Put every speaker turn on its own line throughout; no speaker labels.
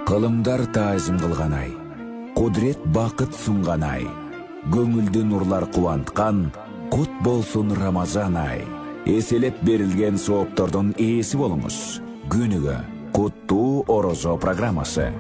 Кылымдар таазим кылган ай, кудрет бакыт сунган ай, көңүлдү нурлар кубанткан, кут болсун Рамазан ай. Эселеп берилген сооптордун ээси болуңуз. Күнүгө куттуу орозо программасы.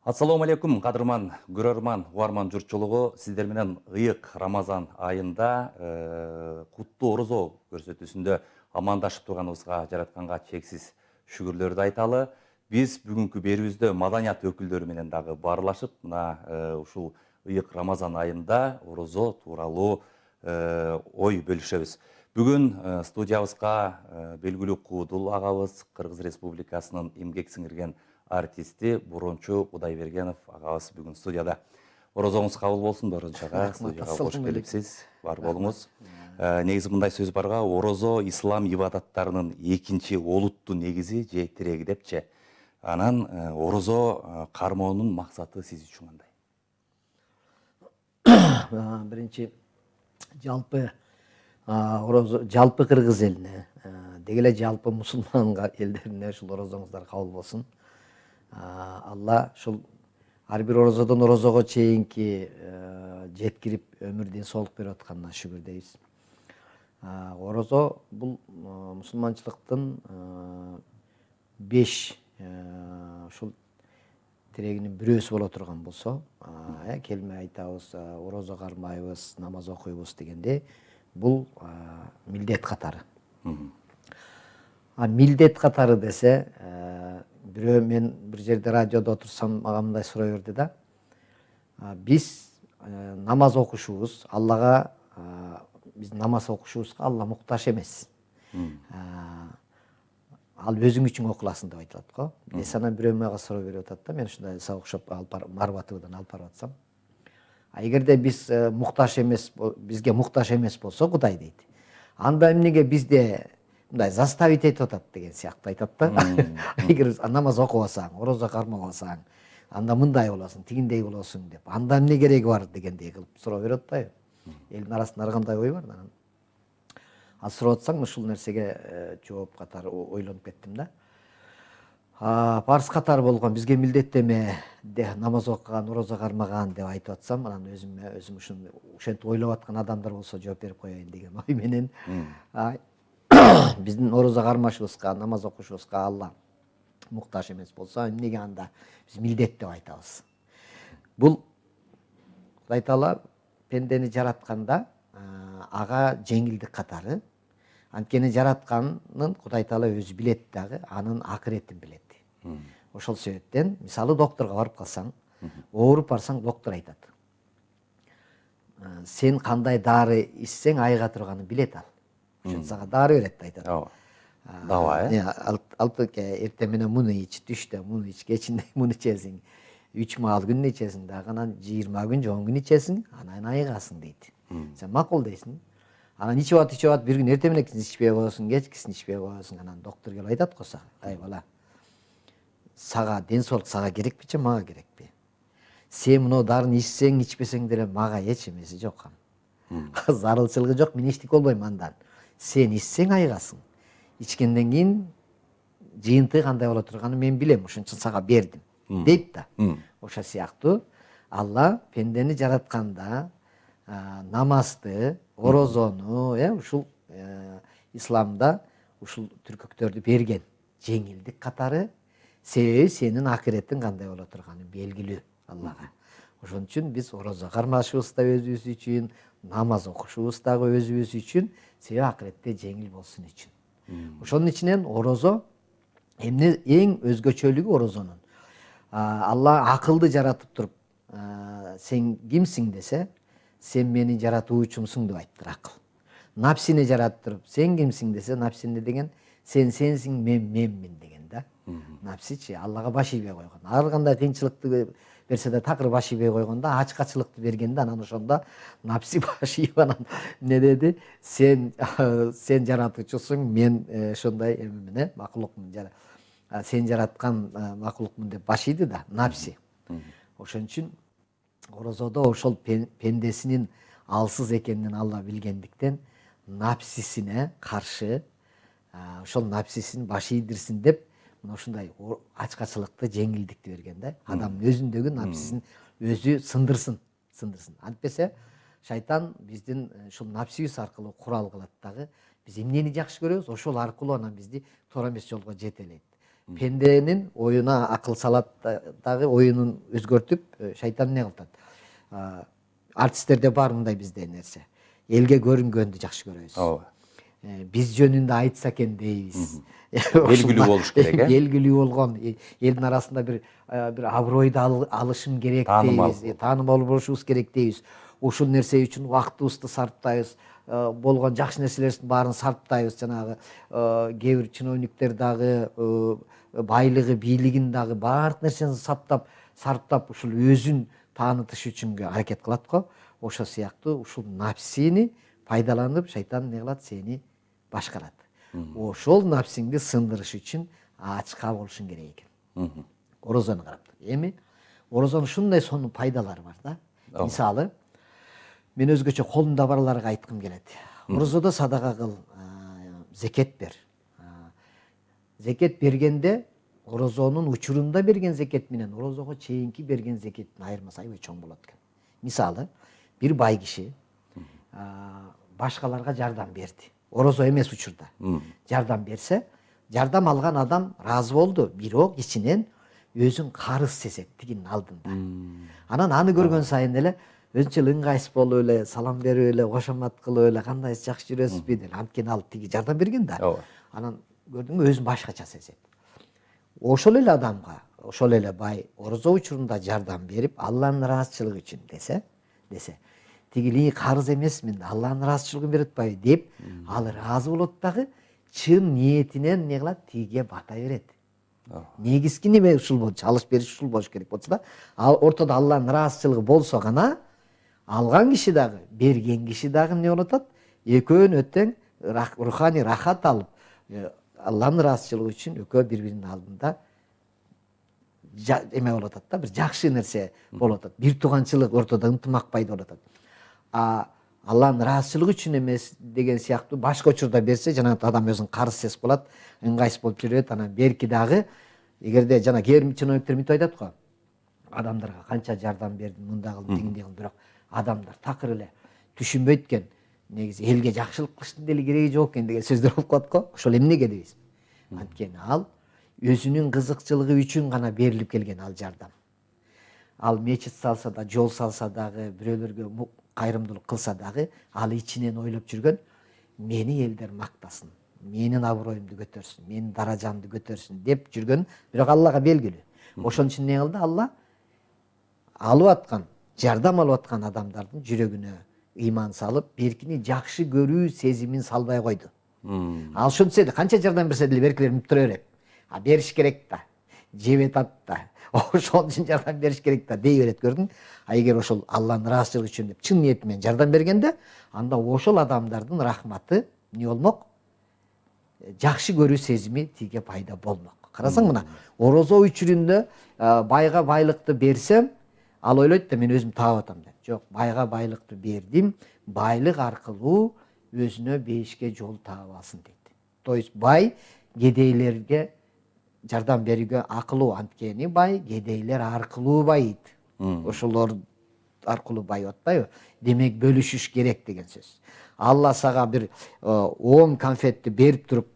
Ассаламу алейкум, кадырман, көрөрман, уарман журтчулугу. Сиздер менен ыйык Рамазан айында куттуу орозо көрсөтүүсүндө амандашып турганыбызга, жаратканга чексиз шүгүрлөрдү айталы. Биз бүгүнкү берүүбүздө маданият өкүлдөрү менен дагы баарлашып, мына ушул ыйык Рамазан айында орозо тууралуу ой бөлүшөбүз. Бүгүн студиябызга белгилүү куудул агабыз, Кыргыз Республикасынын эмгек сиңирген артисти Бурончу Удайбергенов агабыз бүгүн студияда. Орозоңуз кабыл болсун, Борончу ага, студияга кош келипсиз, бар болуңуз. Негизи мындай сөз барга, орозо ислам ибадаттарынын экинчи олуттуу негизи же тиреги депчи. Анан орозо кармоонун максаты сиз үчүн кандай?
Биринчи жалпы орозо жалпы кыргыз элине, деги эле жалпы мусулман элдерине ушул орозоңуздар кабыл болсун. Алла ушул ар бир орозодон орозого чейинки жеткирип өмүр денсаулык берип атканына шүгүр дейбиз. Орозо бул мусулманчылыктын 5 ушул тирегинин бирөөсү боло турган болсо, келме айтабыз, орозо кармайбыз, намаз окуйбуз дегенде, бул милдет катары. Милдет катары десе, бирөө мен бир жерде радиодо отурсам, мага мындай суроо берди да. Биз намаз окушубуз, Аллага биз намаз окушубузга Алла муктаж эмес. Ал өзүң үчүн окуласың деп айтылат го. Анан бирөө мага суроо берип атат да, мен ушундай окшоп Марбатыбыдан алып барып атсам. Эгерде биз муктаж эмес, бизге муктаж эмес болсо Кудай дейт. Анда эмнеге бизде мындай заставить этип атат деген сыяктуу айтат да. Эгер намаз окубасаң, орозо кармабасаң, анда мындай болосуң, тигиндей болосуң деп. Анда эмне кереги бар дегендей кылып суроо берип атпайбы? Элдин арасында ар кандай ой бар да. Ал сурап атсаң, ушул нерсеге жооп катары ойлонуп кеттим да. Парыз катары болгон бизге милдеттеме намаз окуган, орозо кармаган деп айтып атсам, анан өзүм ушентип ойлоп аткан адамдар болсо жооп берип коеюн деген ой менен биздин орозо кармашыбызга, намаз окушубузга Алла муктаж эмес болсо, эмнеге анда биз милдет деп айтабыз? Бул Кудай Таала пендени жаратканда ага жеңилдик катары, анткени жаратканын Кудай Таала өзү билет дагы, анын акыретин билет. Ошол себептен, мисалы докторго барып калсаң, ооруп барсаң, доктор айтат. Сен кандай дары ичсең айыга турганын билет ал. Ошон сага дары берет айтат.
Дава,
Эртең менен муну ич, түштө муну ич, кечинде муну ичесиң, 3 маал күнүнө ичесиң, дагы анан 20 күн, 10 күн ичесиң, анан айыгасың дейт. Сен макул дейсиң. Анан ичип атып, бир күн эртең менен ичпей коесуң, кечкисин ичпей коесуң, анан доктор келип айтат го сага, ай бала, сага денсаулык сага керекпи же мага керекпи? Сен мына дарыны ичсең, ичпесең деле мага эч эмеси жок. Зарылчылыгы жок, мен эчтеке болбойм андан. Сен ичсең айыгасың. Ичкенден кийин жыйынтыгы кандай боло турганын мен билем, ошон үчүн сага бердим, дейт да. Ошол сыяктуу Алла пендени жаратканда намазды, орозону, ушул исламда ушул түркөктөрдү берген жеңилдик катары, себеби сенин акыретиң кандай боло турганы белгилүү Аллага. Ошон үчүн биз орозо кармашыбыз да өзүбүз үчүн, намаз окушубуз дагы өзүбүз үчүн, себеби акыретте жеңил болсун үчүн. Ошонун ичинен орозо эң өзгөчөлүгү орозонун. Алла акылды жаратып туруп, сен кимсиң десе, сен мени жаратуучумсуң деп айттыр акыл. Напсини жаратып туруп, сен кимсиң десе, напсини деген сен сенсиң, мен менмин деген да. Напсичи Аллага баш ийбей койгон. Ар кандай кыйынчылыкты берсе да такыр баш ийбей койгондо, ачкачылыкты бергенде анан ошондо напси баш ийип анан эмне деди? Сен жаратуучусуң, мен ошондой эмемин, макулукмун. Сен жараткан макулукмун деп баш ийди да, напси. Ошон үчүн орозодо ошол пендесинин алсыз экенин Алла билгендиктен напсисине каршы ошол напсисин башы ийдирсин деп мына ушундай ачкачылыкты жеңилдикти берген да. Адамдын өзүндөгү напсисин өзү сындырсын. Антпесе шайтан биздин ушул напсибиз аркылуу курал кылат дагы. Биз эмнени жакшы көрөбүз, ошол аркылуу анан бизди туура эмес жолго жетелейт. Пенденин оюна акыл салат дагы оюнун өзгөртүп, шайтан эмне кылат? Артисттерде бар мындай бизде нерсе. Элге көрүнгөндү жакшы көрөбүз.
Ооба.
Биз жөнүндө айтса экен дейбиз.
Белгилүү болуш керек,
Белгилүү болгон элдин арасында бир абройду алышым керек дейбиз. Таанымал болушубуз керек дейбиз. Ушул нерсе үчүн убактыбызды сарптайбыз. Болгон жакшы нерселердин баарын сарптайбыз. Жанагы кээ бир чиновниктер дагы байлыгы, бийлигин дагы баардык нерсени сарптап ушул өзүн таанытыш үчүн аракет кылат го. Ошо сыяктуу ушул напсини пайдаланып шайтан эмне кылат? Сени башкарат. Ошол напсиңди сындырыш үчүн ачка болушуң керек экен. Орозону карап тур. Эми орозонун ушундай сонун пайдалары бар да. Мисалы, мен өзгөчө колунда барларга айткым келет. Орозодо садака кыл, зекет бер. Зекет бергенде орозонун учурунда берген зекет менен орозого чейинки берген зекеттин айырмасы аябай чоң болот экен. Мисалы, бир бай киши башкаларга жардам берди. Орозо эмес учурда. Жардам берсе, жардам алган адам ыраазы болду, бирок ичинен өзүн карыз сезет тигинин алдында. Анан аны көргөн сайын эле өзүнчө ыңгайсыз болуп эле, салам берип эле, кошомат кылып эле, кандайсыз, жакшы жүрөсүзбү деп. Анткени ал тиги жардам берген да. Анан көрдүңбү, өзүн башкача сезет. Ошол эле адамга, ошол эле бай орозо учурунда жардам берип, Алланын ыраазычылыгы үчүн десе, тигили карыз эмесмин, Алланын ыраазычылыгын берип атпайбы деп, ал ыраазы болот дагы, чын ниетинен эмне кылат? Тиге бата берет. Негизги неме ушул болчу, алыш бериш ушул болуш керек болчу да. Ал ортодо Алланын ыраазычылыгы болсо гана алган киши дагы, берген киши дагы эмне болуп атат? Экөөнү өтөң руханий рахат алып, Алланын ыраазычылыгы үчүн экөө бири-биринин алдында эме болуп атат да, бир жакшы нерсе болуп атат. Бир тууганчылык ортодо ынтымак пайда болуп атат. Алланын ыраазычылыгы үчүн эмес деген сыяктуу башка учурда берсе, жана адам өзүн карыз сезип калат, ыңгайсыз болуп жүрөт. Анан берки дагы, эгерде жана кээ бир чиновниктер мынтип айтат го, адамдарга канча жардам бердим, мындай кылдым, тигиндей кылдым, бирок адамдар такыр эле түшүнбөйт экен. Негизи элге жакшылык кылыштын деле кереги жок экен деген сөздөр болуп калат го. Ошол эмнеге дейбиз? Анткени ал өзүнүн кызыкчылыгы үчүн гана берилип келген ал жардам. Ал мечит салса да, жол салса дагы, бирөөлөргө кайрымдуулук кылса дагы, ал ичинен ойлоп жүргөн, мени элдер мактасын, менин аброюмду көтөрсүн, менин даражамды көтөрсүн деп жүргөн, бирок Аллага белгилүү. Ошон үчүн эмне кылды? Алла алып аткан, жардам алып аткан адамдардын жүрөгүнө ыйман салып, беркини жакшы көрүү сезимин салбай койду. Ал ошентсе десе, канча жардам берсе деле беркилер мүнүп тура берет. Бериш керек да, жеп атат да, ошон үчүн жардам бериш керек да дей берет, көрдүң. Эгер ошол Алланын ыраазычылыгы үчүн деп чын ниет менен жардам бергенде, анда ошол адамдардын рахматы эмне болмок? Жакшы көрүү сезими тиге пайда болмок. Карасаң мына, орозо учурунда байга байлыкты берсем, ал ойлойт да, мен өзүм таап атам деп. Жок, байга байлыкты бердим, байлык аркылуу өзүнө бейишке жол таап алсын дейт. То есть бай кедейлерге жардам берүүгө акылуу, анткени бай кедейлер аркылуу байыйт. Ошолор аркылуу байып атпайбы? Демек бөлүшүш керек деген сөз. Алла сага бир 10 конфетти берип туруп,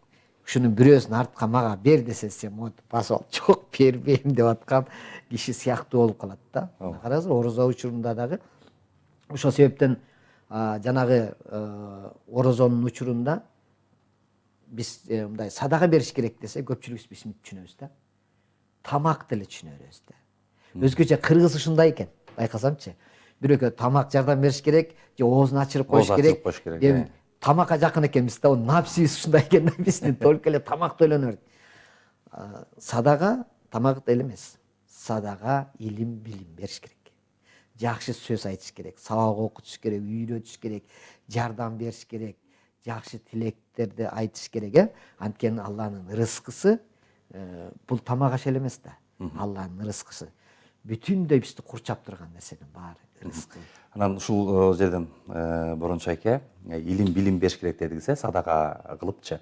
ушунун бирөөсүн артка мага бер десе, сен басып алып, жок бербейм деп аткан киши сыяктуу болуп калат да. Караңыз, орозо учурунда дагы ошол себептен жанагы орозонун учурунда биз мындай садака бериш керек десе, көпчүлүгүбүз биз түшүнөбүз да. Тамак деле түшүнө беребиз да. Өзгөчө кыргыз ушундай экен, байкасамчы. Бирөөгө тамак жардам бериш керек, же оозун ачырып коюш керек. Тамакка жакын экенбиз да, напсибиз ушундай экен да, биздин только эле тамакты ойлоно берет. Садака тамак деле эмес. Садака илим, билим бериш керек. Жакшы сөз айтыш керек, сабак окутуш керек, үйрөтүш керек, жардам бериш керек, жакшы тилектерди айтыш керек, Анткени Алланын рызкысы бул тамак аш эле эмес да. Алланын рызкысы бүтүндөй бизди курчап турган нерсенин баары рызкы.
Анан ушул жерден Борончу айке илим билим бериш керек дедиңиз, садака кылыпчы.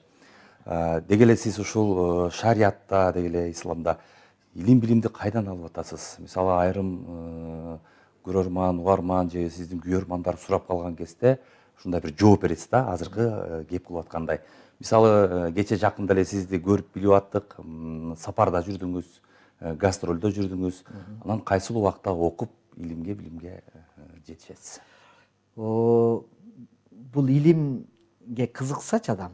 Деги эле сиз ушул шариятта, деги эле исламда илим билимди кайдан алып атасыз? Мисалы айрым көрөрман, угарман же сиздин күйөрмандар сурап калган кезде ушундай бир жооп бересиз да, азыркы кеп кылып аткандай. Мисалы кече жакында эле сизди көрүп билип аттык, сапарда жүрдүңүз, гастролдо жүрдүңүз. Анан кайсыл убакта окуп илимге, билимге жетишесиз?
Бул илимге кызыксачы адам,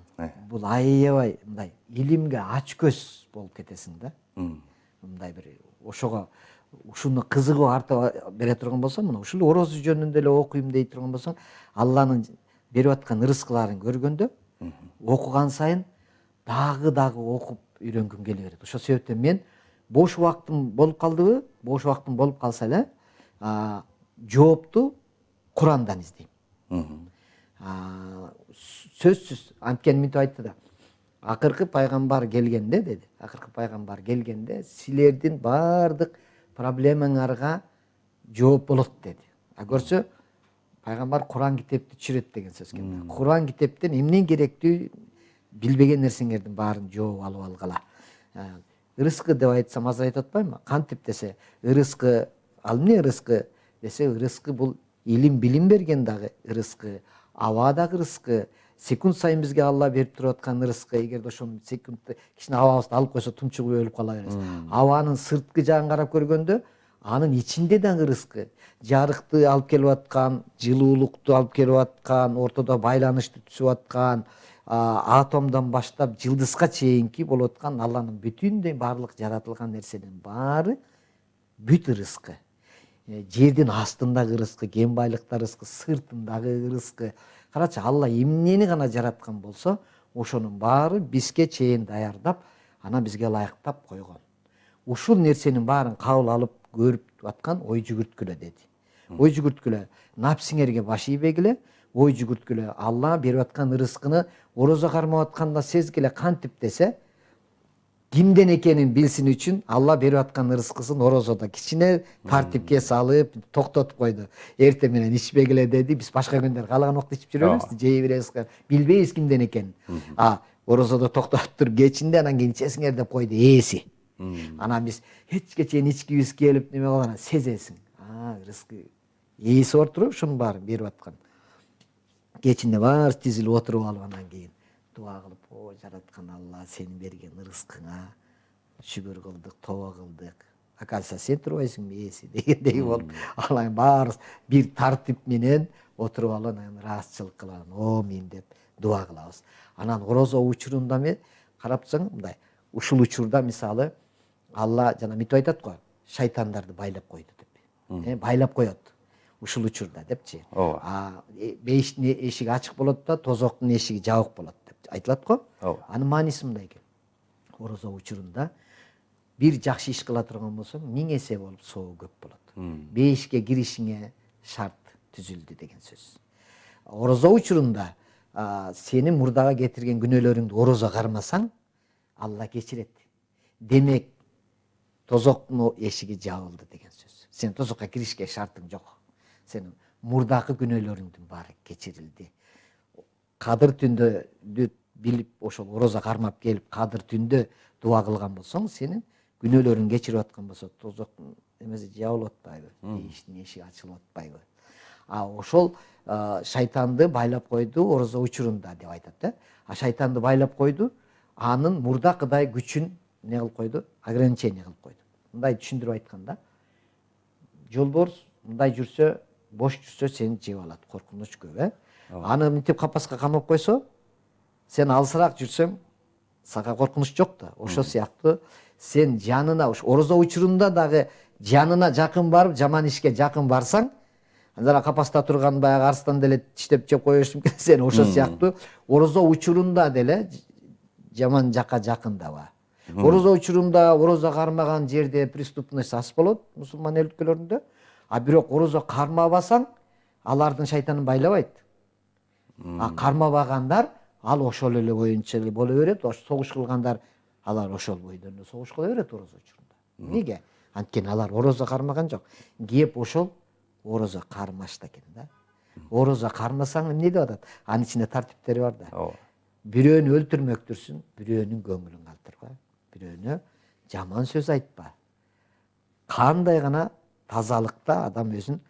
бул аябай мындай илимге ач көз болуп кетесиң да. Мындай бир ошого ушуну кызыгып арта бере турган болсоң, мына ушул орозу жөнүндө эле окуйм дей турган болсоң, Алланын берип аткан ырыскыларын көргөндө, окуган сайын дагы окуп үйрөнгүм келе берет. Ошол себептен мен бош убактым болуп калдыбы, бош убактым болуп калса эле жоопту Курандан издейм. Сөзсүз анткени мынтип айтты да. Акыркы пайгамбар келгенде деди. Акыркы пайгамбар келгенде силердин бардык проблемаңарга жооп болот деди. Көрсө пайгамбар Куран китепти түшүрөт деген сөз экен. Куран китептен эмне керектүү билбеген нерсеңердин баарын жооп алып алгыла. Ырыскы деп айтсам азыр айтып атпаймынбы? Кантип десе, ырыскы, ал эмне ырыскы десе, ырыскы бул илим билим берген дагы ырыскы, аба дагы ырыскы, секунд сайын бизге Алла берип туруп аткан ырыскы. Эгерде ошол секундты кичине абабызды алып койсо тумчугуп өлүп кала беребиз. Абанын сырткы жагын карап көргөндө, анын ичинде дагы ырыскы. Жарыкты алып келип аткан, жылуулукту алып келип аткан, ортодо байланышты түзүп аткан, атомдон баштап жылдызга чейинки болуп аткан Алланын бүтүндөй баардык жаратылган нерсенин баары бүт ырыскы. Жердин астындагы ырыскы, кен байлыктар ырыскы, сыртындагы ырыскы. Карачы, Алла эмнени гана жараткан болсо, ошонун баары бизге чейин даярдап, анан бизге ылайыктап койгон. Ушул нерсенин баарын кабыл алып көрүп аткан ой жүгүрткүлө деди. Ой жүгүрткүлө, напсиңерге баш ийбегиле, ой жүгүрткүлө, Алла берип аткан ырыскыны орозо кармап атканда сезгиле. Кантип десе, кимден экенин билсин үчүн Алла берип аткан ырыскысын орозодо кичине тартипке салып токтотуп койду. Эртең менен ичпегиле деди. Биз башка күндөр каалаган убакта ичип жүрөбүз, жей беребиз, билбейбиз кимден экенин. Орозодо токтотуп туруп кечинде анан кийин ичесиңер деп койду ээси. Анан биз кечке чейин ичкибиз келип неме кылган сезесиң. Ырыскы ээси отуруп ушунун баарын берип аткан. Кечинде баарыбыз тизилип отуруп алып анан кийин дуа кылып, о жараткан Алла, сенин берген ырыскыңа шүгүр кылдык, тоба кылдык. Акаса сен турбайсың ээси дегендей болуп, анан баарыбыз бир тартип менен отуруп алып анан ыраазычылык кылып, амин деп дуа кылабыз. Анан орозо учурунда мен карап турсаң, мындай ушул учурда мисалы Алла жана мынтип айтат го, шайтандарды байлап койду деп. Байлап коет ушул учурда депчи. Бейиштин эшиги ачык болот да, тозоктун эшиги жабык болот деп айтылат го. Анын мааниси мындай экен. Орозо учурунда бир жакшы иш кыла турган болсоң, 1000 эсе болуп соогу көп болот. Бейишке киришиңе шарт түзүлдү деген сөз. Орозо учурунда сени мурдага кетирген күнөөлөрүңдү орозо кармасаң, Алла кечирет. Демек, тозоктун эшиги жабылды деген сөз. Сен тозокко киришке шартың жок. Сенин мурдакы күнөөлөрүңдүн баары кечирилди. Кадыр түндө билип ошол орозо кармап келип, кадыр түндө дуа кылган болсоң, сенин күнөөлөрүң кечирип аткан болсо, тозоктун эмеси жабылып атпайбы, эшиктин эшиги ачылып атпайбы. Ошол шайтанды байлап койду орозо учурунда деп айтат да. Шайтанды байлап койду, анын мурдакыдай күчүн не кылып койду, ограничение кылып койду. Мындай түшүндүрүп айтканда, жолборс мындай жүрсө, бош жүрсө сени жеп алат, коркунуч көп, Аны мынтип капаска камап койсо, сен алысыраак жүрсөң, сага коркунуч жок да. Ошол сыяктуу сен жанына, орозо учурунда дагы жанына жакын барып, жаман ишке жакын барсаң, анда капаста турган баягы арстан деле тиштеп жеп коюшу мүмкүн. Сен ошол сыяктуу орозо учурунда деле жаман жакка жакындаба. Орозо учурунда орозо кармаган жерде преступность аз болот мусулман өлкөлөрүндө. Бирок орозо кармабасаң, алардын шайтанын байлабайт. Кармабагандар ал ошол эле боюнча эле боло берет. Согуш кылгандар алар ошол бойдон согуш кыла берет орозо учурунда. Неге? Анткени алар орозо кармаган жок. Кеп ошол орозо кармашты экен да. Орозо кармасаң эмне деп атат? Анын ичинде тартиптери бар да. бирөөнү өлтүрмөктүрсүң, бирөөнүн көңүлүн калтырба, бирөөнө жаман сөз айтпа. Кандай гана тазалыкта адам өзүн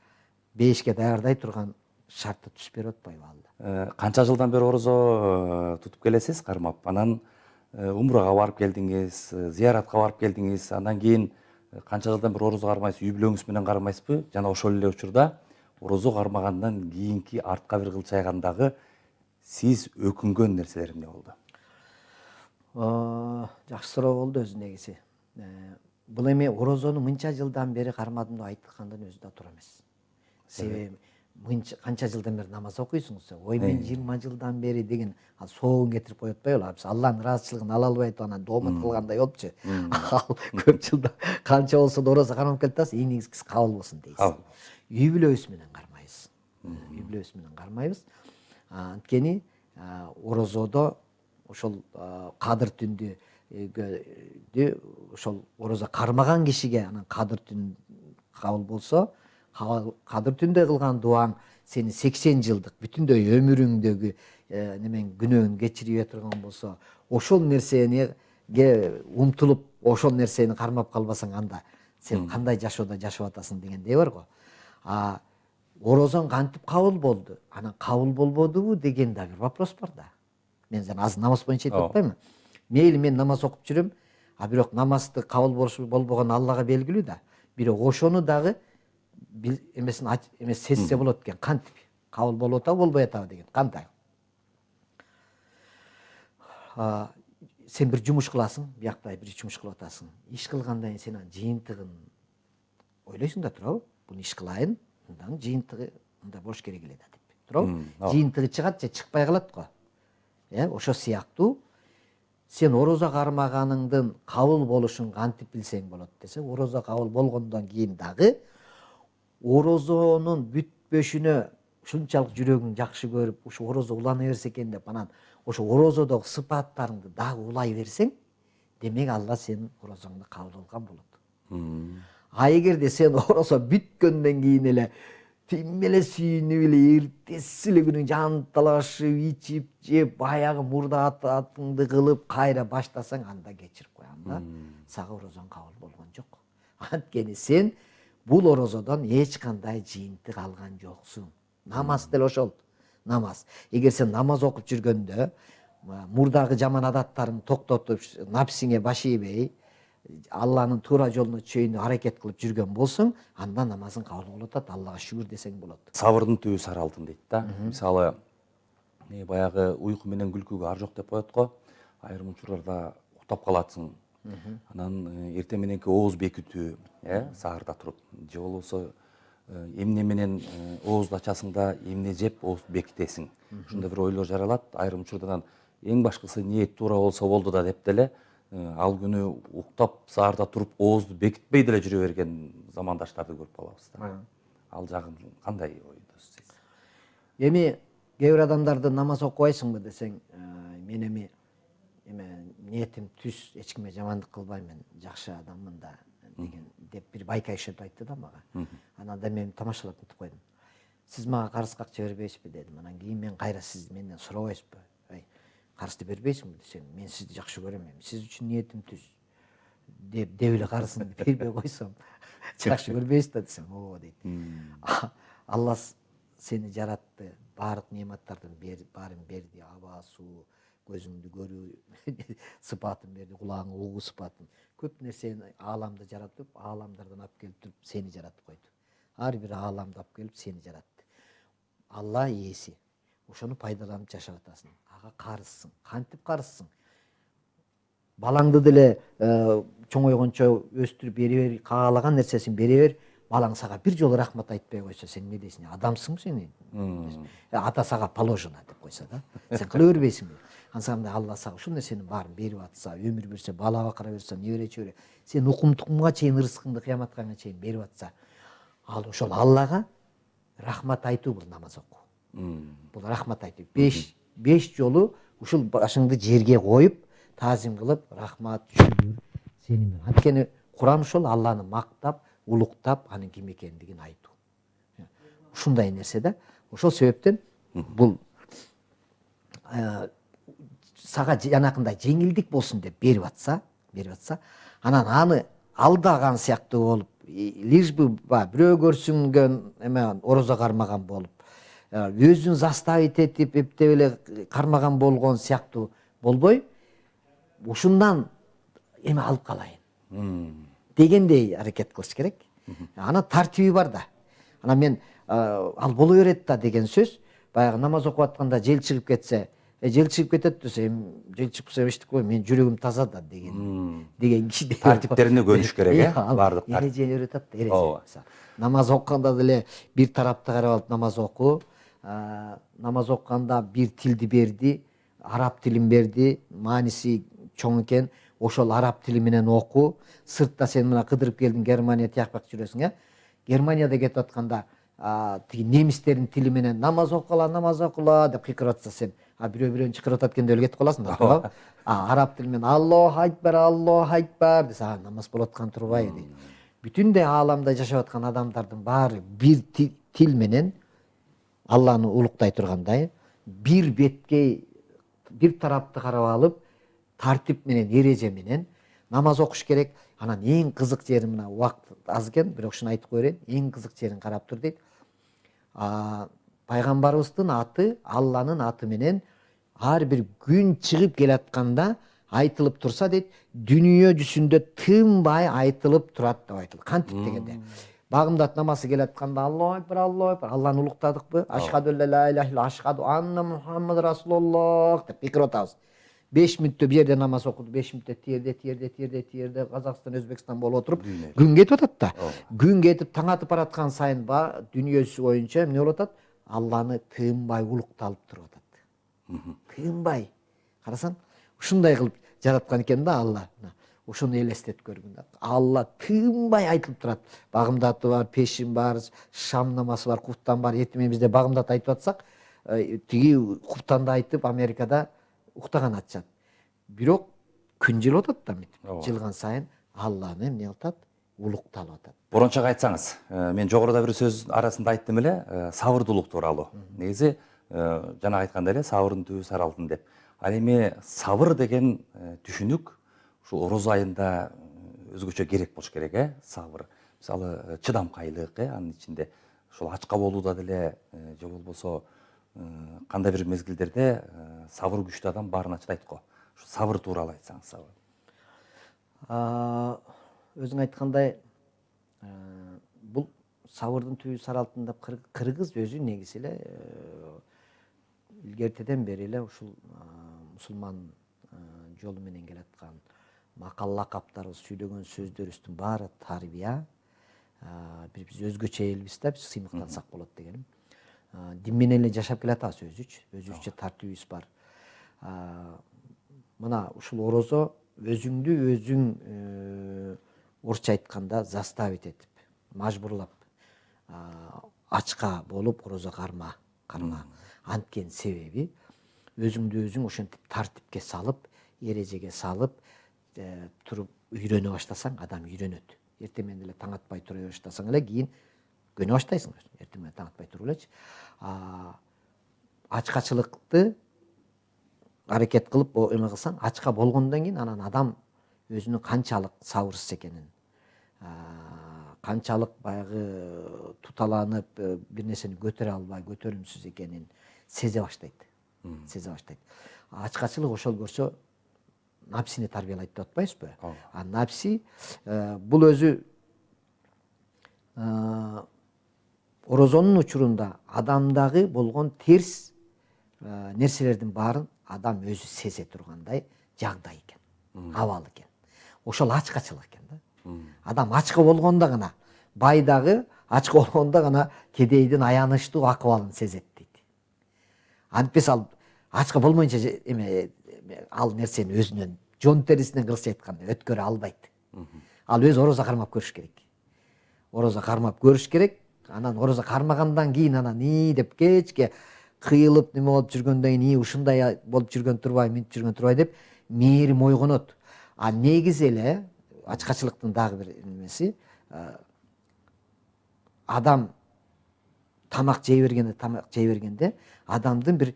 бейишке даярдай турган шартты түз берип атпайбы Алла.
Канча жылдан бери орозо тутуп келесиз кармап? Анан умрага барып келдиңиз, зияратка барып келдиңиз. Андан кийин канча жылдан бери орозо кармайсыз, үй бүлөңүз менен кармайсызбы? Жана ошол эле учурда орозо кармагандан кийинки артка бир кылчайгандагы сиз өкүнгөн нерселер эмне болду?
Жакшы суроо болду өзү негизи. Бул эми орозону мынча жылдан бери кармадым деп айткандан өзү да туура эмес. Себеби канча жылдан бери намаз окуйсуңуз? Ой, мен 20 жылдан бери деген соогун кетирип коюп атпайбы? Алланын ыраазычылыгын ала албай атып анан доомат кылгандай болупчу. Ал көп жылда канча болсо да орозо кармап келип атасыз, эң негизгиси кабыл болсун дейсиз. Үй бүлөбүз менен кармайбыз. Үй бүлөбүз менен кармайбыз. Анткени орозодо ошол кадыр түндү ошол орозо кармаган кишиге анан кадыр түн кабыл болсо, кадыр түндө кылган дуаң сени 80 жылдык бүтүндөй өмүрүңдөгү немен күнөөнү кечирип турган болсо, ошол нерсеге умтулуп ошол нерсени кармап калбасаң, анда сен кандай жашоодо жашап атасың дегендей бар го. Орозоң кантип кабыл болду? Анан кабыл болбодубу деген да бир вопрос бар да. Мен азыр намаз боюнча айтып атпаймынбы? Мейли мен намаз окуп жүрөм, бирок намазды кабыл болушу болбогон Аллага белгилүү да. Бирок ошону дагы эмесин сезсе болот экен. Кантип кабыл болуп атабы, болбой атабы деген. Кандай? Сен бир жумуш кыласың, биякта бир жумуш кылып атасың. Иш кылгандан кийин сен анын жыйынтыгын ойлойсуң да, туурабы? Буну иш кылайын, мындан жыйынтыгы мындай болуш керек эле да деп. Туурабы? Жыйынтыгы чыгат же чыкпай калат го. Ошо сыяктуу сен орозо кармаганыңдын кабыл болушун кантип билсең болот десе, орозо кабыл болгондон кийин дагы орозонун бүтпөшүнө ушунчалык жүрөгүң жакшы көрүп, ушу орозо улана берсе экен деп, анан ошо орозодогу сыпаттарыңды дагы улай берсең, демек Алла сенин орозоңду кабыл алган болот. А эгерде сен орозо бүткөндөн кийин эле тим эле сүйүнүп эле эртеси эле күнү жанталашып, ичип, жеп, баягы мурда атыңды кылып кайра баштасаң, анда кечирип коем да. Сага орозоң кабыл болгон жок. Анткени сен бул орозодон эч кандай жыйынтык алган жоксуң. Намаз деле ошол. Намаз. Эгер сен намаз окуп жүргөндө мурдагы жаман адаттарыңды токтотуп, напсиңе баш ийбей, Алланын туура жолуна түшөйүн аракет кылып жүргөн болсоң, анда намазың кабыл болуп атат, Аллага шүгүр десең болот.
Сабырдын түбү сары алтын дейт да. Мисалы, баягы уйку менен күлкүгө ар жок деп коет го. Айрым учурларда уктап калатсың. Анан эртең мененки ооз бекитүү, саарда туруп, же болбосо эмне менен оозду ачасың да, эмне жеп оозду бекитесиң. Ушундай бир ойлор жаралат. Айрым учурда эң башкысы ниет туура болсо болду да деп деле, ал күнү уктап саарда туруп оозду бекитпей деле жүрө берген замандаштарды көрүп калабыз да. Ал жагын кандай ойдосуз?
Эми кээ бир адамдарды намаз окубайсыңбы десең, мен эми ниетим түз, эч кимге жамандык кылбайм, мен жакшы адаммын да деген деп бир байкайшып айтты да мага. Анан да мен тамашалап өтүп койдум. Сиз мага карызга акча бербейсизби дедим. Анан кийин мен кайра сиз менден сурабайсызбы? Карызды бербейсиңби десем, мен сизди жакшы көрөм, сиз үчүн ниетим түз деп эле карызын бербей койсом, жакшы көрбөйсүз да десем, ооба дейт. Алла сени жаратты, баардык неаматтардын баарын берди, аба, суу, көзүңдү көрүү сыпатын берди, кулагыңы угуу сыпатын. Көп нерсени ааламды жаратып, ааламдардан алып келип туруп сени жаратып койду. Ар бир ааламды алып келип сени жаратты. Алла ээси. Ошону пайдаланып жашап атасың. Ага карызсың. Кантип карызсың? Балаңды деле чоңойгончо өстүрүп бере бер, каалаган нерсесин бере бер. Балаң сага бир жолу рахмат айтпай койсо, сен эмне дейсиң? Адамсың сен. Ата сага положено деп койсо да. Сен кыла бербейсиңби? Ансамда Алла сага ушул нерсенин баарын берип атса, өмүр берсе, бала бакыра берсе, небере чөбөрө, сен укум-тукумга чейин ырыскыңды кыяматканга чейин берип атса, ал ошол Аллага рахмат айтуу бул намаз окуу. Бул рахмат айтуу. 5 жолу ушул башыңды жерге коюп, таазим кылып, рахмат, шүгүр сенин. Анткени Куран ушул Алланы мактап, улуктап, анын ким экендигин айтуу. Ушундай нерсе да. Ошол себептен бул сага жанакындай жеңилдик болсун деп берип атса, анан аны алдаган сыяктуу болуп, лишь бы бирөө көрсүнгөн эме орозо кармаган болуп, өзүн заставить этип эптеп эле кармаган болгон сыяктуу болбой, ушундан эме алып калайын дегендей аракет кылыш керек. Анан тартиби бар да. Анан мен ал боло берет да деген сөз, баягы намаз окуп атканда жел чыгып кетсе, жел чыгып кетет десе, жел чыгып эчтик кой, менин жүрөгүм таза да деген киши
тартиптерине көнүш керек, бардык
эрежени үйрөтөт да, эреже. Намаз окуганда деле бир тарапты карап алып намаз окуу, намаз окуганда бир тилди берди, араб тилин берди, мааниси чоң экен, ошол араб тили менен окуу. Сыртта сен мына кыдырып келдиң, Германия тиякпак жүрөсүң, Германияда кетип атканда тиги немистердин тили менен намаз окула деп кыйкырып атса сен, бирөө чыкырып атат экен деп эле кетип каласың да, туугабы? Араб тили менен Аллаху акбар десе, намаз болуп аткан турбайбы дейт. Бүтүндөй ааламда жашап аткан адамдардын баары бир тил менен Алланы улуктай тургандай, бир беткей, бир тарапты карап алып, тартип менен, эреже менен намаз окуш керек. Анан эң кызык жери, мына убакыт аз экен, бирок ушуну айтып кое берейин, эң кызык жерин карап тур дейт. Пайгамбарыбыздын аты, Алланын аты менен ар бир күн чыгып келатканда айтылып турса дейт, дүнүйө жүзүндө тынбай айтылып турат деп айтылды. Кантип дегенде, багымдат намазы келатканда Аллаху акбар, Алланы улуктадыкпы? Ашхаду ла иляха илля, ашхаду анна Мухаммад расулуллах деп кыйкырып атабыз. 5 мүнөттө бир жерде намаз окуду, 5 мүнөттө тиерде, Казакстан, Өзбекстан болуп отуруп, күн кетип атат да. Күн кетип, таң атып бараткан сайын дүйнөсү боюнча эмне болуп атат? Алланы тынбай улукталып туруп атат. Тынбай. Карасаң, ушундай кылып жараткан экен да Алла. Ушуну элестетип көргүн да. Алла тынбай айтылып турат. Багымдаты бар, пешим бар, шам намазы бар, куптан бар. Эртең бизде багымдат айтып атсак, тиги куптанды айтып Америкада уктаган атышат. Бирок күн жылып атат да, мынтип жылган сайын Алланы эмне кылып атат? Улукталып атат.
Борончок айтсаңыз, мен жогоруда бир сөз арасында айттым эле, сабырдуулук тууралуу. Негизи жана айткандай эле, сабырдын түбү сары алтын деп. Ал эми сабыр деген түшүнүк ушул ороз айында өзгөчө керек болуш керек, сабыр. Мисалы, чыдамкайлык, анын ичинде ушул ачка болууда деле же болбосо кандай бир мезгилдерде сабыр күчтүү адам баарын ачтайт го. Ушу сабыр тууралуу айтсаңыз.
Өзүң айткандай, бул сабырдын түбү сары алтын деп кыргыз өзү негизи эле илгертеден бери эле ушул мусулман жолу менен келаткан макал лакаптарыбыз, сүйлөгөн сөздөрүбүздүн баары тарбия. Биз өзгөчө элбиз да, биз сыймыктансак болот дегеним. Дин менен эле жашап келатабыз өзүбүзчө тартибибиз бар. Мына ушул орозо өзүңдү өзүң орусча айтканда заставить этип, мажбурлап ачка болуп орозо карма. Анткен себеби өзүңдү өзүң ошентип тартипке салып, эрежеге салып туруп үйрөнө баштасаң, адам үйрөнөт. Эртең менен эле таң атпай тура баштасаң эле кийин көнө баштайсың. Эртең менен таң атпай туруп элечи. Ачкачылыкты аракет кылып эме кылсаң, ачка болгондон кийин анан адам өзүнүн канчалык сабырсыз экенин, канчалык баягы туталанып, бир нерсени көтөрө албай, көтөрүмсүз экенин сезе баштайт. Ачкачылык ошол көрсө напсини тарбиялайт деп атпайбызбы? Напси бул өзү орозонун учурунда адамдагы болгон терс нерселердин баарын адам өзү сезе тургандай жагдай экен, абал экен. Ошол ачкачылык экен да. Адам ачка болгондо гана, байдагы ачка болгондо гана кедейдин аянычтуу акыбалын сезет дейт. Антпес ал ачка болмоюнча эме ал нерсени өзүнөн жон терисинен кыргызча айтканда өткөрө албайт. Ал өзү орозо кармап көрүш керек. Анан орозо кармагандан кийин анан деп кечке кыйылып неме болуп жүргөндөн кийин ушундай болуп жүргөн турбай, минтип жүргөн турбай деп мээрим ойгонот. Негизи эле ачкачылыктын дагы бир немеси, адам тамак жей бергенде адамдын бир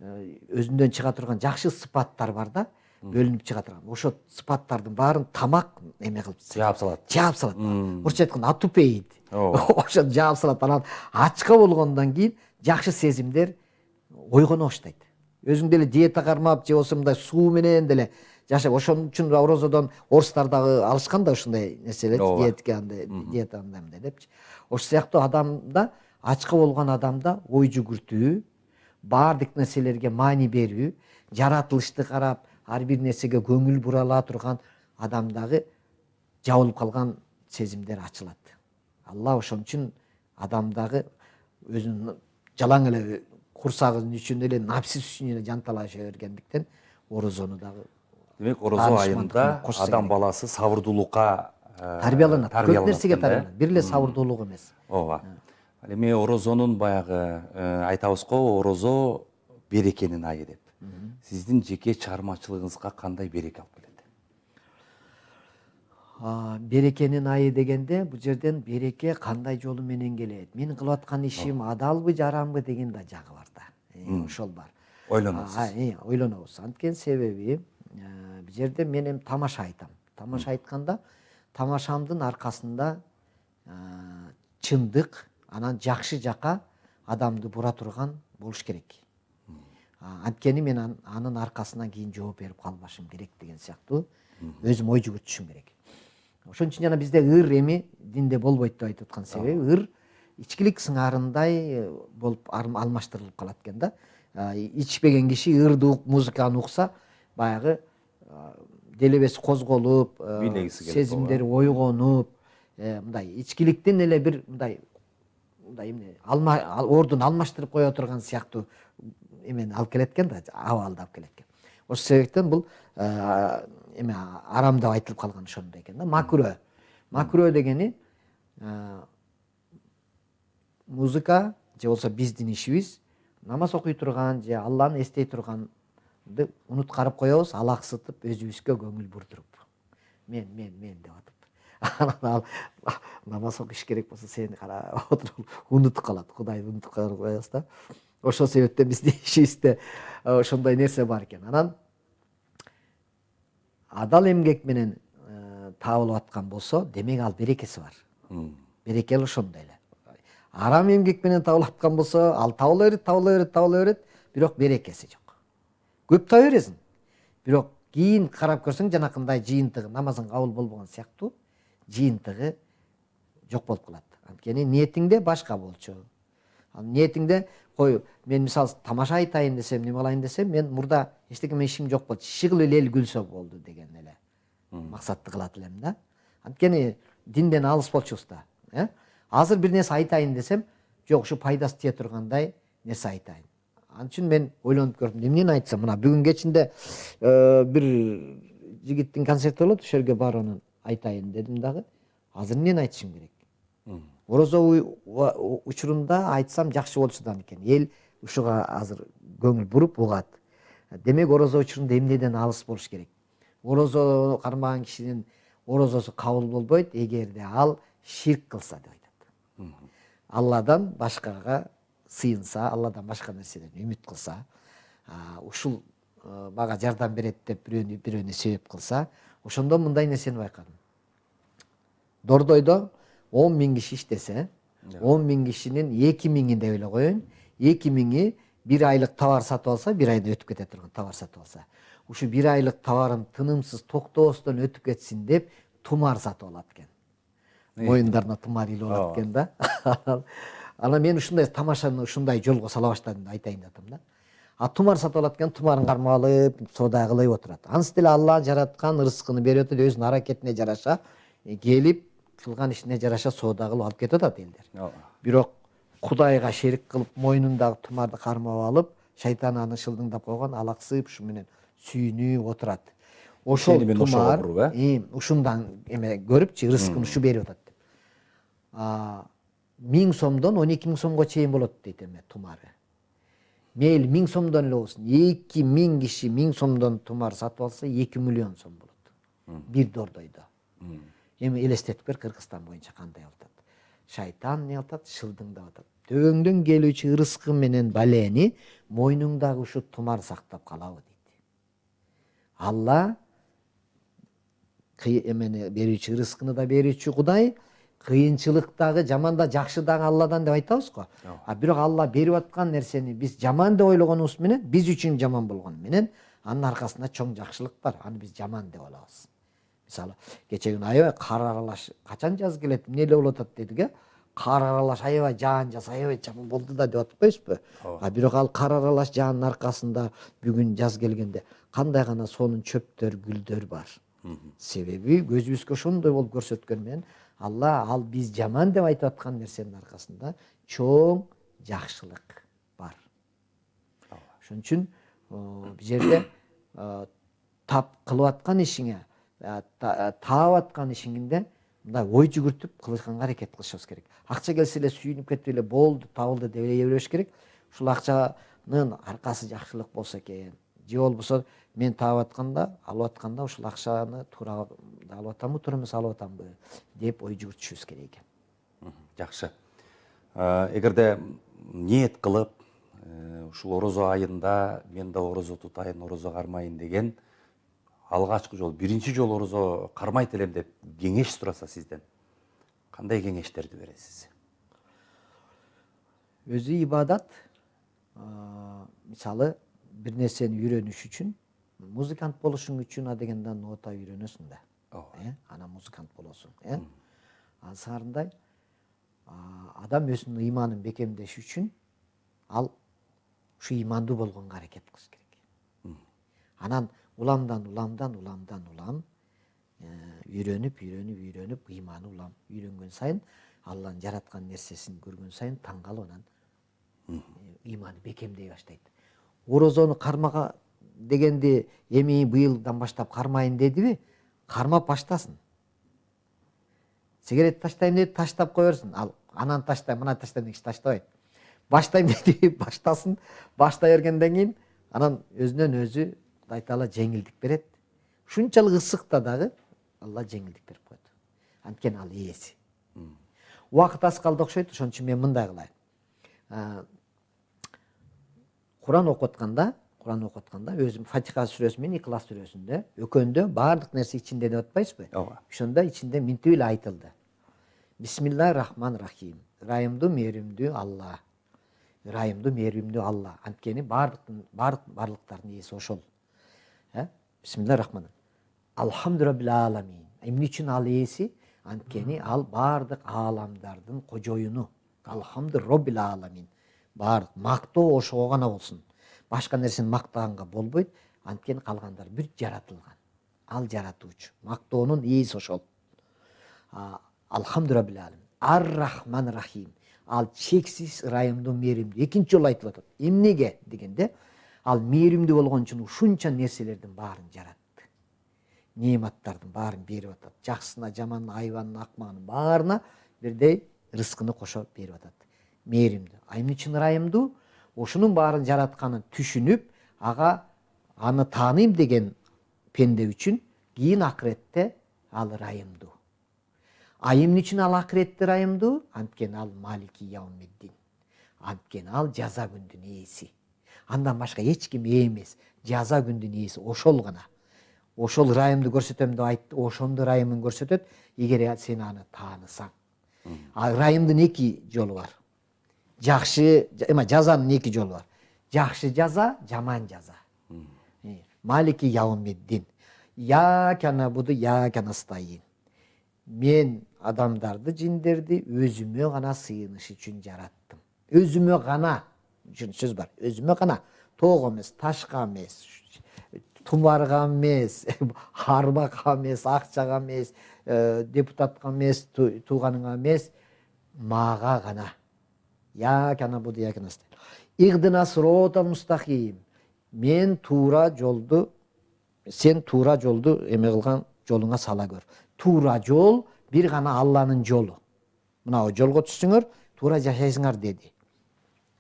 өзүндөн чыга турган жакшы сыпаттар бар да, бөлүнүп чыга турган. Ошо сыпаттардын баарын тамак эме кылып
Жаап салат.
Жаап салат. Орусча айтканда атупейт.
Ооба.
Ошо жаап салат. Анан ачка болгондон кийин жакшы сезимдер ойгоно баштайт. Өзүң деле диета кармап же болбосо мындай суу менен деле жашап, ошон үчүн орозодон орустар дагы алышкан да ушундай нерселер, диетке андай, диета андай депчи. Ошол сыяктуу адамда, ачка болгон адамда ой жүгүртүү, баардык нерселерге маани берүү, жаратылышты карап, ар бир нерсеге көңүл бура ала турган адамдагы жабылып калган сезимдер ачылат. Алла ошон үчүн адамдагы өзүнүн жалаң эле курсагынын үчүн эле напсис үчүн эле жанталаша бергендиктен орозону дагы
Демек, орозо айында адам баласы сабырдуулукка
тарбияланат. Көп нерсеге тарбияланат. Бир эле сабырдуулук эмес.
Ооба. Ал эми орозонун баягы айтабыз го, орозо берекенин айы деп. Сиздин жеке чыгармачылыгыңызга кандай береке алып келет?
Берекенин айы дегенде бул жерден береке кандай жолу менен келет? Менин кылып аткан ишим адалбы, жарамбы деген да жагы бар да. Ошол бар.
Ойлоносуз.
Ойлонобуз. Анткени себеби бул жерде мен эми тамаша айтам. Тамаша айтканда тамашамдын аркасында чындык, анан жакшы жака адамды бура турган болуш керек. Анткени мен анын аркасынан кийин жооп берип калбашым керек деген сыяктуу өзүм ой жүгүртүшүм керек. Ошон үчүн жана бизде ыр эми динде болбойт деп айтып аткан себеби ыр ичкилик сыңарындай болуп алмаштырылып калат экен да. Ичпеген киши ырды музыканы укса баягы делебеси козголуп, сезимдери ойгонуп, мындай ичкиликтен эле бир мындай эмне ордун алмаштырып кое турган сыяктуу эмени алып келет экен да, абалды алып келет экен. Ошол себептен бул эме арам деп айтылып калган ошондой экен да. Макрө. Макрө дегени музыка же болбосо биздин ишибиз намаз окуй турган же Алланы эстей турганды унуткарып коебуз, алаксытып өзүбүзгө көңүл бурдуруп. Мен деп атып. Анан намаз окуш керек болсо сени карап отуруп унутуп калат. Кудайды унутуп коебуз да. Ошол себептен биздин ишибизде ошондой нерсе бар экен. Анан адал эмгек менен табылып аткан болсо, демек ал берекеси бар. Береке ошондой эле. Арам эмгек менен табылып аткан болсо, ал табыла берет, бирок берекеси жок. Көп таба бересиң. Бирок кийин карап көрсөң жанакындай жыйынтыгы, намазың кабыл болбогон сыяктуу жыйынтыгы жок болуп калат. Анткени ниетиңде башка болчу. Ал ниетиңде мен мисалы тамаша айтайын десем, неме кылайын десем, мен мурда эчтеке менен ишим жок болчу. Иши кылып эл күлсө болду деген эле максатты кылат элем да. Анткени динден алыс болчубуз да. Азыр бир нерсе айтайын десем, жок, ушу пайдасы тие тургандай нерсе айтайын. Ал үчүн мен ойлонуп көрдүм, эмнени айтсам, мына бүгүн кечинде бир жигиттин концерти болот, ошол жерге барып анан айтайын дедим дагы. Азыр эмнени айтышым керек? Орозо учурунда айтсам жакшы болчудан экен. Эл ушуга азыр көңүл буруп угат. Демек орозо учурунда эмнеден алыс болуш керек? Орозо кармаган кишинин орозосу кабыл болбойт эгерде ал ширк кылса деп айтат. Алладан башкага сыйынса, Алладан башка нерседен үмүт кылса, ушул мага жардам берет деп бирөөнү себеп кылса, ошондо мындай нерсени байкадым. Дордойдо 10 000 киши иштесе, 10 000 кишинин 2 000 деп эле коеюн, 2 000 бир айлык товар сатып алса, бир айда өтүп кете турган товар сатып алса. Ушу бир айлык товарын тынымсыз токтоостон өтүп кетсин деп тумар сатып алат экен. Моюндарына тумар илип алат экен да. Анан мен ушундай тамашаны ушундай жолго сала баштадым деп айтайын деп атам да. Тумар сатып алат экен, тумарын кармап алып, соода кылып отурат. Анысы деле Алла жараткан рызкыны берип атат, өзүнүн аракетине жараша келип кылган ишине жараша соода кылып алып кетип атат элдер. Бирок Кудайга шерик кылып моюнундагы тумарды кармап алып, шайтан аны шылдыңдап койгон, алаксып ушу менен сүйүнүп отурат. Ошол тумар ушундан эме көрүпчү, рызкын ушу берип атат деп. 1000 сомдон 12 000 сомго чейин болот дейт эме тумары. Мейли 1000 сомдон эле болсун, 2000 киши 1000 сомдон тумар сатып алса 2 миллион сом болот. Бир дордойдо. Эми элестетип көр Кыргызстан боюнча кандай болуп атат. Шайтан эмне кылып атат? Шылдыңдап атат. Төбөңдөн келүүчү ырыскы менен балени мойнуңдагы ушу тумар сактап калабы дейт. Алла эмени берүүчү, ырыскыны да берүүчү Кудай, кыйынчылыктагы, жаманда жакшыдагы Алладан деп айтабыз го. А бирок Алла берип аткан нерсени биз жаман деп ойлогонубуз менен, биз үчүн жаман болгону менен, анын аркасында чоң жакшылык бар. Аны биз жаман деп алабыз. Мисалы, кече күнү аябай кар аралаш, качан жаз келет, эмне эле болуп атат дедик, кар аралаш аябай жаан жаса, аябай жаман болду да деп атпайбызбы? А бирок ал кар аралаш жаанын аркасында бүгүн жаз келгенде кандай гана сонун чөптөр, гүлдөр бар. Себеби көзүбүзгө ошондой болуп көрсөткөн менен Алла ал биз жаман деп айтып аткан нерсенин аркасында чоң жакшылык бар. Ошон үчүн бул жерде тап кылып аткан ишиңе, таап аткан ишиңде мындай ой жүгүртүп кылышканга аракет кылышыбыз керек. Акча келсе эле сүйүнүп кетип эле болду, табылды деп эле бербеш керек. Ушул акчанын аркасы жакшылык болсо экен, же болбосо мен таап атканда, алып атканда ушул акчаны туура алып атамбы, туура эмес алып атамбы деп ой жүгүртүшүбүз керек экен.
Жакшы. Эгерде ниет кылып, ушул орозо айында мен да орозо тутайын, орозо кармайын деген алгачкы жол, биринчи жолу орозо кармайт элем деп кеңеш сураса сизден, кандай кеңештерди бересиз?
Өзү ибадат, мисалы бир нерсени үйрөнүш үчүн, музыкант болушуң үчүн адегенде нота үйрөнөсүң да. Ана музыкант болосуң. Ансарындай адам өзүнүн ыйманын бекемдеш үчүн ал ушу ыймандуу болгонго аракет кылыш керек. Анан уламдан улам үйрөнүп ыйманы улам үйрөнгөн сайын, Алланын жараткан нерсесин көргөн сайын таң калып анан ыйманы бекемдей баштайт. Орозону кармага дегенди эми быйылдан баштап кармайын дедиби? Кармап баштасын. Сигарет таштайм деп таштап кое берсин. Ал анан таштайм, мына таштайм дегенде таштабайт. Баштайм деди, баштасын. Баштай бергенден кийин анан өзүнөн өзү Кудай Таала жеңилдик берет. Ушунчалык ысыкта дагы Алла жеңилдик берип койот. Анткени ал ээси. Убакыт аз калды окшойт, ошон үчүн мен мындай кылайын. Куран окуп атканда өзүм Фатиха сүрөсү менен Иклас сүрөсүндө экөөндө баардык нерсе ичинде деп атпайсызбы? Ошондо ичинде минтип эле айтылды. Бисмиллахир-рахманир-рахим. Ырайымдуу, мээримдүү Алла. Ырайымдуу, мээримдүү Алла. Анткени барлыктардын ээси ошол. Бисмиллахир-рахманир. Алхамдулиллахи аламин. Эмне үчүн ал ээси? Анткени ал баардык ааламдардын кожоюну. Алхамдулиллахи аламин. Баардык мактоо ошого гана болсун. Башка нерсени мактаганга болбойт. Анткени калгандар бүт жаратылган. Ал жаратуучу. Мактоонун ээси ошол. Алхамдулиллахи аламин. Ар-рахман-рахим. Ал чексиз ырайымдуу, мээримдүү. Экинчи жолу айтылып атат. Эмнеге дегенде, ал мээримдүү болгон үчүн ушунча нерселердин баарын жаратты. Неаматтардын баарын берип атат. Жакшысына, жаманына, айбанына, акмагына баарына бирдей рызкыны кошо берип атат. Мээримдүү. Эмне үчүн ырайымдуу? Ошунун баарын жаратканын түшүнүп, аны тааныйм деген пенде үчүн кийин акыретте ал ырайымдуу. Эмне үчүн ал акыретте ырайымдуу? Анткени ал Малики Яумиддин. Анткени ал жаза күндүн ээси. Андан башка эч ким эмес. Жаза күндүн ээси ошол гана. Ошол ырайымды көрсөтөм деп айтты. Ошондо ырайымын көрсөтөт, эгер сен аны таанысаң. Ырайымдын эки жолу бар. Жазанын эки жолу бар. Жакшы жаза, жаман жаза. Малики Яумиддин. Яака набуду, яака настаин. Мен адамдарды, жиндерди өзүмө гана сыйыныш үчүн жараттым. Өзүмө гана, сөз бар, өзүмө гана. Тоого эмес, ташка эмес, тумарга эмес, арбага эмес, акчага эмес, депутатка эмес, тууганыңа эмес, мага гана. Яака набуду, яака настаин. Игдина сиротал мустаким. Мен туура жолду, сен туура жолду эме кылган жолуңа сала көр. Туура жол бир гана Алланын жолу. Мына жолго түшсөңөр, туура жашайсыңар деди.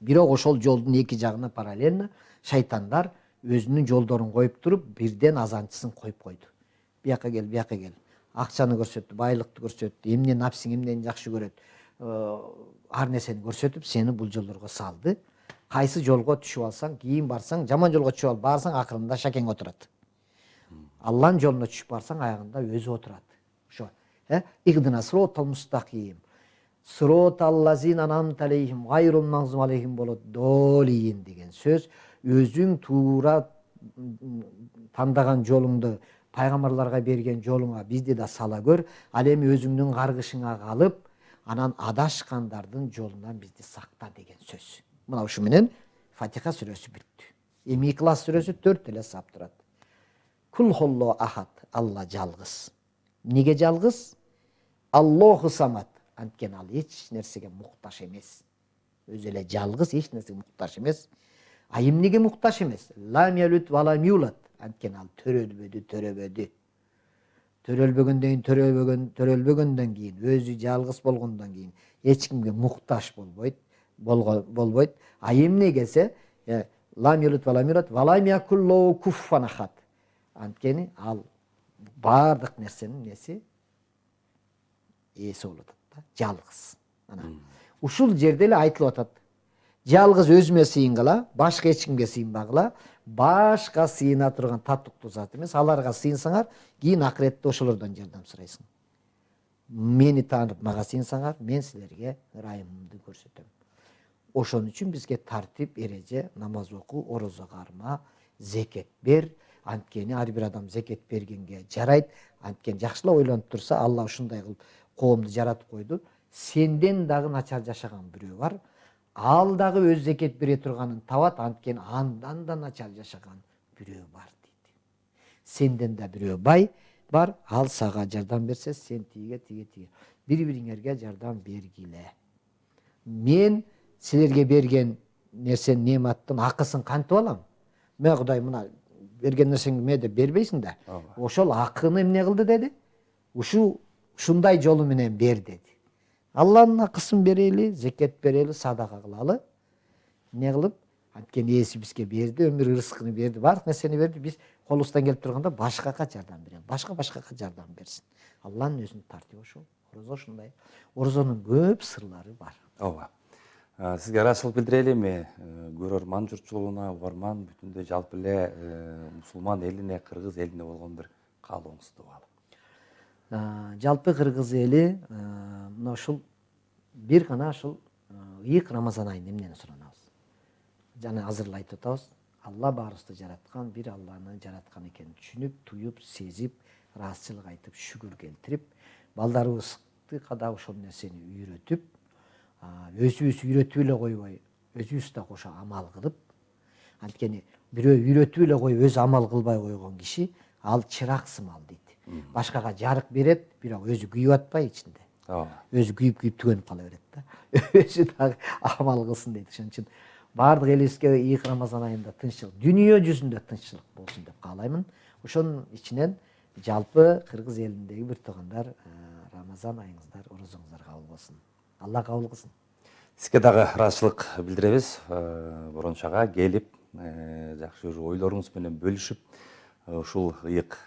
Бирок ошол жолдун эки жагына параллельно шайтандар өзүнүн жолдорун коюп туруп, бирден азанчысын коюп койду. Бияка кел, бияка кел. Акчаны көрсөттү, байлыкты көрсөттү, эмне напсиң эмнени жакшы көрөт. ар нерсени көрсөтүп сени бул жолдорго салды. Кайсы жолго түшүп алсаң, кийин барсаң, жаман жолго түшүп алып барсаң, акырында шакең отурат. Алланын жолуна түшүп барсаң, аягында өзү отурат. Ошо. Игдина сиротал мустаким. Сироталлазин анамта алейхим гайрул магзум алейхим болот долийин деген сөз. Өзүң туура тандаган жолуңду, пайгамбарларга берген жолуңа бизди да сала көр. Ал эми өзүңдүн каргышыңа калып, анан адашкандардын жолунан бизди сакта деген сөз. Мына ушу менен Фатиха сүрөсү бүттү. Эми Иклас сүрөсү 4 эле сап турат. Кул холло ахад, Алла жалгыз. Неге жалгыз? Аллоху самат. Анткени ал эч нерсеге муктаж эмес. Өзү эле жалгыз, эч нерсеге муктаж эмес. А эмнеге муктаж эмес? Лам ялут ва лам юлат. Анткени ал төрөлбөдү. Төрөлбөгөндөн кийин, өзү жалгыз болгондон кийин эч кимге муктаж болбойт. А эмнегесе лам ялут ва лам юлат ва лам якуллу куффан ахад. Анткени ал бардык нерсенин неси эси болуп атат да, жалгыз. Ана ушул жерде эле айтылып атат. Жалгыз өзүмө сыйынгыла, башка эч кимге сыйынбагыла, башка сыйына турган татыктуу зат эмес. Аларга сыйынсаңар, кийин акыретте ошолордон жардам сурайсың. Мени таанып мага сыйынсаңар, мен силерге ырайымымды көрсөтөм. Ошон үчүн бизге тартип, эреже, намаз окуу, орозо карма, зекет бер. Анткени ар бир адам зекет бергенге жарайт. Анткени жакшылап ойлонуп турса, Алла ушундай кылып коомду жаратып койду. Сенден дагы начар жашаган бирөө бар. Ал дагы өз зекет бере турганын табат, анткени андан да начар жашаган бирөө бар дейт. Сенден да бирөө бай бар, ал сага жардам берсе, сен тиге. Бири-бириңерге жардам бергиле. Мен силерге берген нерсенин нематтын акысын кантип алам? Мен Кудай мына берген нерсеңди мээде бербейсиң да. Ошол акыны эмне кылды деди? Ушундай жолу менен бер деди. Алланын акысын берели, зекет берели, садака кылалы. Не кылып? Анткени Ээси бизге берди, өмүр рызкыны берди, бардык нерсени берди. Биз колубуздан келип турганда башкага жардам берели. Башкага жардам берсин. Алланын өзүнүн тартиби ошол. Орозо ушундай. Орозонун көп сырлары бар.
Ооба. Сизге ыраачылык билдирелими? Көрөрман журтчулугуна, угарман бүтүндөй жалпы эле мусулман элине, кыргыз элине болгон бир каалооңузду алып.
Жалпы кыргыз эли мына ушул бир гана ушул ыйык Рамазан айында эмнени суранабыз? Жана азыр айтып атабыз. Алла баарыбызды жараткан, бир Алланы жараткан экенин түшүнүп, туюп, сезип, ыраазычылык айтып, шүгүр келтирип, балдарыбызды када ошол нерсени үйрөтүп, өзүбүз үйрөтүп эле койбой, өзүбүз да кошо амал кылып, анткени бирөө үйрөтүп эле коюп өзү амал кылбай койгон киши ал чырак сымал дейт. Башкага жарык берет, бирок өзү күйүп атпай ичинде. Өзү күйүп түгөнүп кала берет да. Өзү дагы амал кылсын дейт. Ошон үчүн бардык элибизге ыйык Рамазан айында тынччылык, дүйнө жүзүндө тынччылык болсун деп каалаймын. Ошонун ичинен жалпы кыргыз элиндеги бир туугандар Рамазан айыңыздар, орозоңуздар кабыл болсун. Алла кабыл кылсын.
Сизге дагы ыраачылык билдиребиз. Борончага келип, жакшы бир ойлоруңуз менен бөлүшүп, ушул ыйык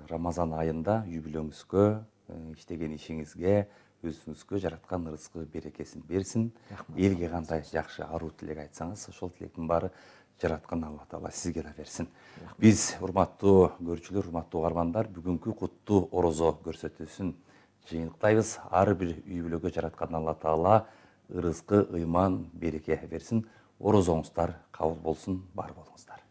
Рамазан айында юбилейиңизгө, иштеген ишиңизге, өзүңүзгө жараткан рызкы берекесин берсин. Элге кандай жакшы аруу тилек айтсаңыз, ошол тилектин баары жараткан Алла Таала сизге да берсин. Биз урматтуу көрүүчүлөр, урматтуу угармандар, бүгүнкү куттуу орозо көрсөтүүсүн жыйынтыктайбыз. Ар бир үй бүлөгө жараткан Алла Таала ырызкы, ыйман, береке берсин. Орозоңуздар кабыл болсун, бар болуңуздар.